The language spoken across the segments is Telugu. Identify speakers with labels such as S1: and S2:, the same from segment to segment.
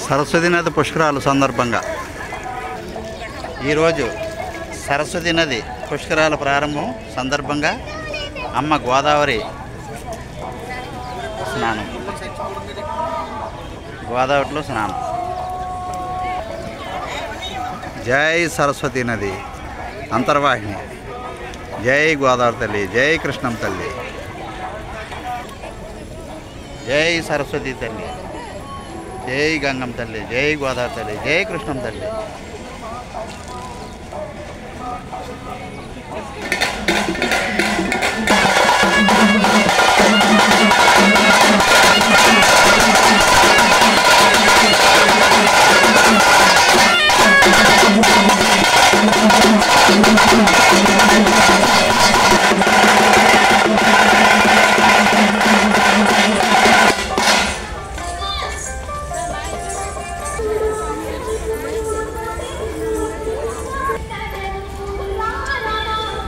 S1: సరస్వతి నది పుష్కరాలు సందర్భంగా ఈరోజు సరస్వతి నది పుష్కరాల ప్రారంభం సందర్భంగా అమ్మ గోదావరి స్నానం, గోదావరిలో స్నానం. జై సరస్వతి నది అంతర్వాహిని, జై గోదావరి తల్లి, జై కృష్ణం తల్లి, జై సరస్వతి తల్లి, జై గంగం తల్లి, జై గోదావరి తల్లి, జై కృష్ణం తల్లి.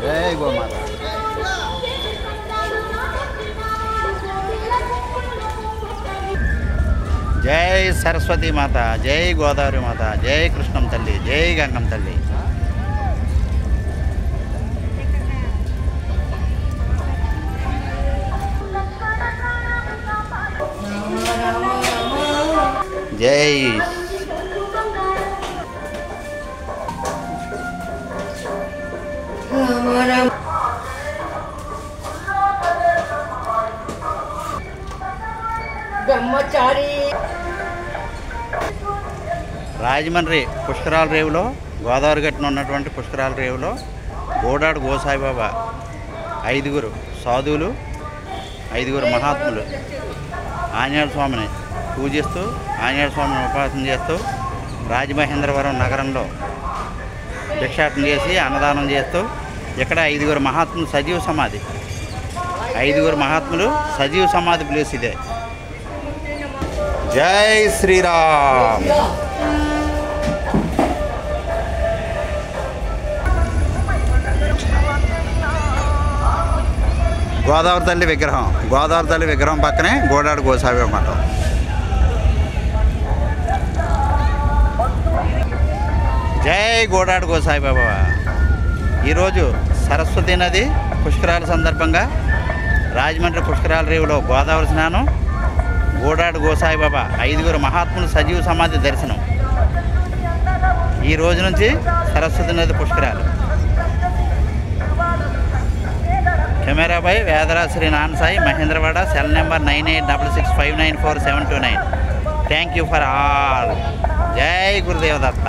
S1: జై గోమాత. జై సరస్వతి మాత, జై గోదావరి మాత, జై కృష్ణం తల్లి, జై గంగం తల్లి. జై రాజమండ్రి పుష్కరాల రేవులో, గోదావరి గట్టున ఉన్నటువంటి పుష్కరాల రేవులో గోడాడు గోసాయిబాబా ఐదుగురు సాధువులు, ఐదుగురు మహాత్ములు ఆంజనేయ స్వామిని పూజిస్తూ, ఆంజనేయ స్వామిని ఉపాసన చేస్తూ రాజమహేంద్రవరం నగరంలో భిక్షాటన చేసి అన్నదానం చేస్తూ ఇక్కడ ఐదుగురు మహాత్ములు సజీవ సమాధి, ఐదుగురు మహాత్ములు సజీవ సమాధి ప్లేస్ ఇదే. జై శ్రీరామ్. గోదావరి తల్లి విగ్రహం, గోదావరి తల్లి విగ్రహం పక్కనే గోడాడు గోసావి మఠం. జై గోడాడు గోసాయి బాబా. ఈరోజు సరస్వతి నది పుష్కరాల సందర్భంగా రాజమండ్రి పుష్కరాల రేవులో గోదావరి స్నానం, గోడాడు గోసాయి బాబా ఐదుగురు మహాత్ములు సజీవ సమాధి దర్శనం. ఈ రోజు నుంచి సరస్వతి నది పుష్కరాలు. కెమెరాపై వేదరాశ్రీ నాన్సాయి, Mahendravada, cell number 9866594729. Thank you for all. జై గురుదేవ దత్త.